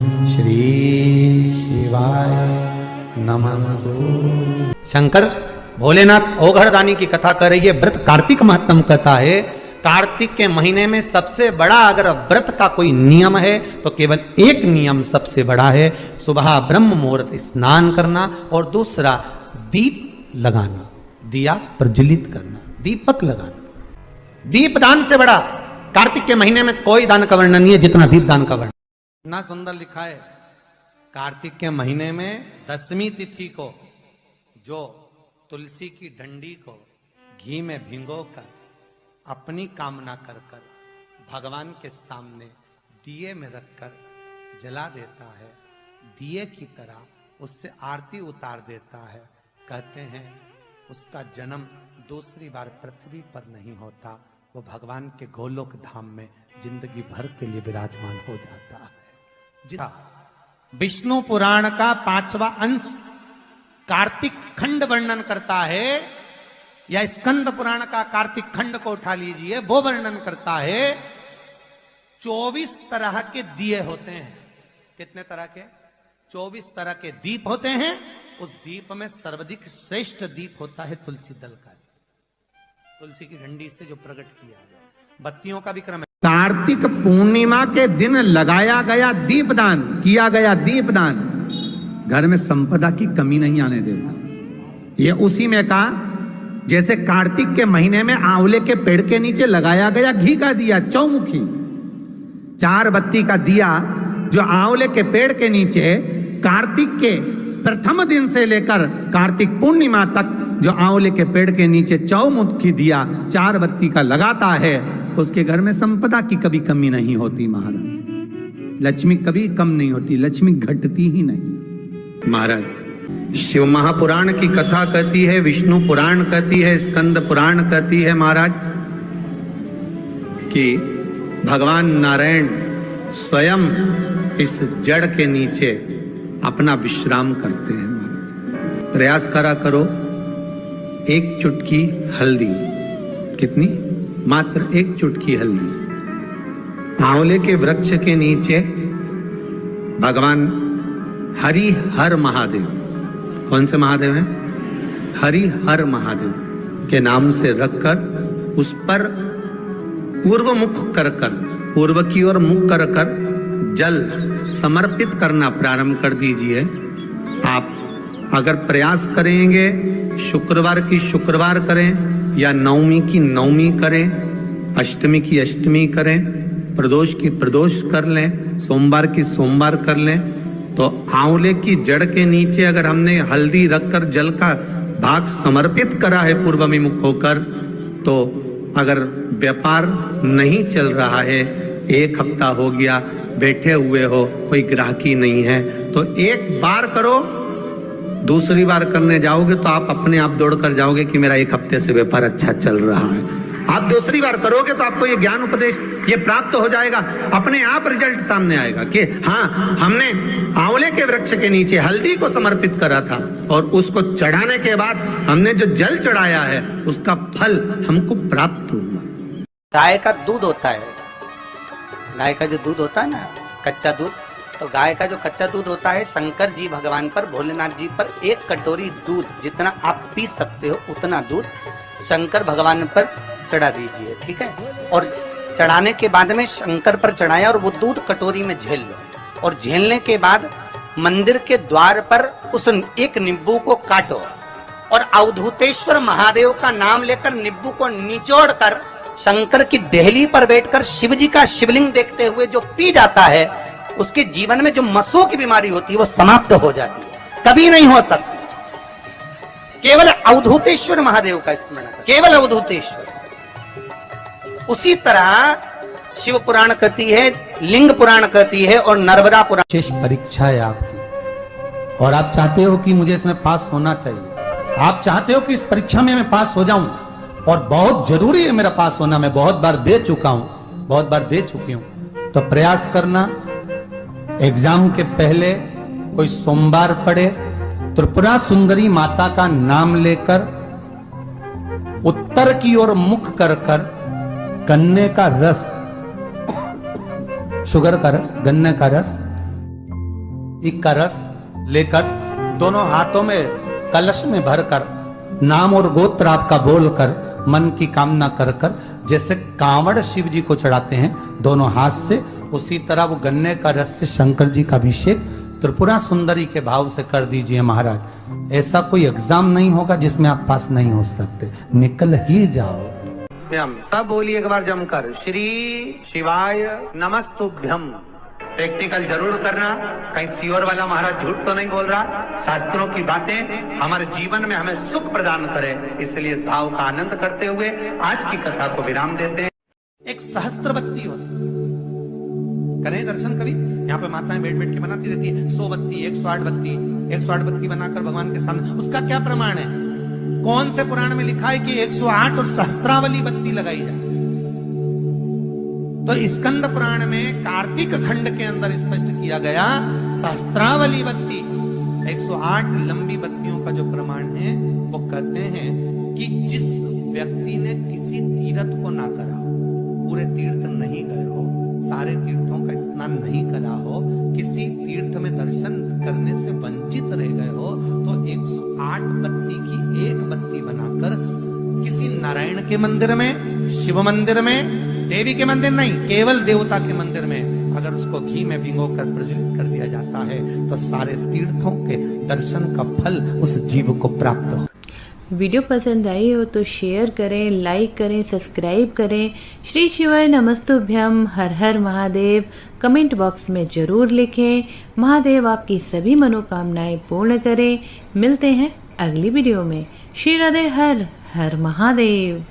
श्री शिवाय नमस्तु। शंकर भोलेनाथ ओघड़दानी की कथा कर रही है। व्रत कार्तिक महत्तम कथा है। कार्तिक के महीने में सबसे बड़ा अगर व्रत का कोई नियम है तो केवल एक नियम सबसे बड़ा है, सुबह ब्रह्म मुहूर्त स्नान करना और दूसरा दीप लगाना, दिया प्रज्वलित करना, दीपक लगाना। दीप दान से बड़ा कार्तिक के महीने में कोई दान का वर्णन नहीं है जितना दीप दान का वर्णन। इतना सुंदर लिखा है, कार्तिक के महीने में 10वीं तिथि को जो तुलसी की डंडी को घी में भिगोकर अपनी कामना कर कर भगवान के सामने दिए में रखकर जला देता है, दिए की तरह उससे आरती उतार देता है, कहते हैं उसका जन्म दूसरी बार पृथ्वी पर नहीं होता, वो भगवान के गोलोक धाम में जिंदगी भर के लिए विराजमान हो जाता है। विष्णु पुराण का 5वां अंश कार्तिक खंड वर्णन करता है, या स्कंद पुराण का कार्तिक खंड को उठा लीजिए, वो वर्णन करता है 24 तरह के दिए होते हैं। कितने तरह के? 24 तरह के दीप होते हैं। उस दीप में सर्वाधिक श्रेष्ठ दीप होता है तुलसी दल का, तुलसी की डंडी से जो प्रकट किया गया। बत्तियों का भी क्रम है। कार्तिक पूर्णिमा के दिन लगाया गया दीपदान, किया गया दीपदान घर में संपदा की कमी नहीं आने देता। ये उसी में कहा जैसे कार्तिक के महीने में आंवले के पेड़ के नीचे लगाया गया घी का दिया, चौमुखी 4 बत्ती का दिया जो आंवले के पेड़ के नीचे कार्तिक के प्रथम दिन से लेकर कार्तिक पूर्णिमा तक जो आंवले के पेड़ के नीचे चौमुखी दिया 4 बत्ती का लगाता है, उसके घर में संपदा की कभी कमी नहीं होती महाराज। लक्ष्मी कभी कम नहीं होती, लक्ष्मी घटती ही नहीं महाराज। शिव महापुराण की कथा कहती है, विष्णु पुराण कहती है, स्कंद पुराण कहती है महाराज कि भगवान नारायण स्वयं इस जड़ के नीचे अपना विश्राम करते हैं महाराज। प्रयास करा करो, एक चुटकी हल्दी, कितनी? मात्र एक चुटकी हल्दी, आंवले के वृक्ष के नीचे भगवान हरि हर महादेव, कौन से महादेव हैं? हरि हर महादेव के नाम से रखकर उस पर पूर्व मुख कर कर, पूर्व की ओर मुख कर कर जल समर्पित करना प्रारंभ कर दीजिए। आप अगर प्रयास करेंगे, शुक्रवार की शुक्रवार करें या नवमी की नवमी करें, अष्टमी की अष्टमी करें, प्रदोष की प्रदोष कर लें, सोमवार की सोमवार कर लें, तो आंवले की जड़ के नीचे अगर हमने हल्दी रखकर जल का भाग समर्पित करा है पूर्वाभिमुख होकर, तो अगर व्यापार नहीं चल रहा है, 1 हफ्ता हो गया बैठे हुए हो, कोई ग्राहकी नहीं है, तो एक बार करो, दूसरी बार करने जाओगे तो आप अपने आप दौड़ कर जाओगे कि मेरा 1 हफ्ते से व्यापार अच्छा चल रहा है। आप दूसरी बार करोगे तो आपको ये ज्ञान उपदेश ये प्राप्त हो जाएगा, अपने आप रिजल्ट सामने आएगा कि हाँ, हमने आंवले के वृक्ष के नीचे हल्दी को समर्पित करा था और उसको चढ़ाने के बाद हमने जो जल चढ़ाया है उसका फल हमको प्राप्त हुआ। गाय का दूध होता है, गाय का जो दूध होता है ना, कच्चा दूध, तो गाय का जो कच्चा दूध होता है, शंकर जी भगवान पर, भोलेनाथ जी पर 1 कटोरी दूध, जितना आप पी सकते हो उतना दूध शंकर भगवान पर चढ़ा दीजिए, ठीक है। और चढ़ाने के बाद में शंकर पर चढ़ाया और वो दूध कटोरी में झेल लो, और झेलने के बाद मंदिर के द्वार पर उस एक नींबू को काटो और अवधूतेश्वर महादेव का नाम लेकर नींबू को निचोड़ कर शंकर की देहली पर बैठकर शिव जी का शिवलिंग देखते हुए जो पी जाता है, उसके जीवन में जो मसों की बीमारी होती है वो समाप्त हो जाती है, कभी नहीं हो सकती। केवल अवधूतेश्वर महादेव का स्मरण, केवल अवधूतेश्वर। उसी तरह शिव पुराण कहती है, लिंग पुराण कहती है और नर्मदा पुराण। शेष परीक्षा है आपकी और आप चाहते हो कि मुझे इसमें पास होना चाहिए, आप चाहते हो कि इस परीक्षा में मैं पास हो जाऊं, और बहुत जरूरी है मेरा पास होना, मैं बहुत बार दे चुका हूं, बहुत बार दे चुकी हूं, तो प्रयास करना। एग्जाम के पहले कोई सोमवार पढ़े, त्रिपुरा सुंदरी माता का नाम लेकर उत्तर की ओर मुख कर कर गन्ने का रस, शुगर का रस, गन्ने का रस का रस लेकर दोनों हाथों में कलश में भरकर नाम और गोत्र आपका बोलकर मन की कामना कर कर जैसे कांवड़ शिव जी को चढ़ाते हैं दोनों हाथ से, उसी तरह वो गन्ने का रस से शंकर जी का अभिषेक त्रिपुरा सुंदरी के भाव से कर दीजिए महाराज। ऐसा कोई एग्जाम नहीं होगा जिसमें आप पास नहीं हो सकते, निकल ही जाओ। सब बोलिए एक बार जमकर, श्री शिवाय नमस्तुभ्यम। प्रैक्टिकल जरूर करना, कहीं सियोर वाला महाराज झूठ तो नहीं बोल रहा। शास्त्रों की बातें हमारे जीवन में हमें सुख प्रदान करे, इसलिए इस भाव का आनंद करते हुए आज की कथा को विराम देते हैं। एक सहस्त्रबत्ती होती, करें दर्शन कभी, यहाँ पे माताएं बैठ बैठ के बनाती रहती है 100 बत्ती 108 बत्ती 108 बत्ती बनाकर भगवान के सामने। उसका क्या प्रमाण है? कौन से पुराण में लिखा है कि 108 और सहस्त्रावली बत्ती लगाई जाए? तो स्कंद पुराण में कार्तिक खंड के अंदर स्पष्ट किया गया सहस्त्रावली बत्ती 108 लंबी बत्तियों का जो प्रमाण है वो कहते हैं कि जिस व्यक्ति ने किसी तीर्थ को ना करा हो, पूरे तीर्थ नहीं गए हो, सारे तीर्थों का स्नान नहीं करा हो, किसी तीर्थ में दर्शन करने से वंचित रह गए हो, तो 108 बत्ती की एक बत्ती बनाकर किसी नारायण के मंदिर में, शिव मंदिर में, देवी के मंदिर नहीं, केवल देवता के मंदिर में अगर उसको घी में भिगोकर प्रज्वलित कर दिया जाता है तो सारे तीर्थों के दर्शन का फल उस जीव को प्राप्त हो। वीडियो पसंद आई हो तो शेयर करें, लाइक करें, सब्सक्राइब करें। श्री शिवाय नमस्तुभ्यम, हर हर महादेव कमेंट बॉक्स में जरूर लिखें। महादेव आपकी सभी मनोकामनाएं पूर्ण करें। मिलते हैं अगली वीडियो में। श्री राधे, हर हर महादेव।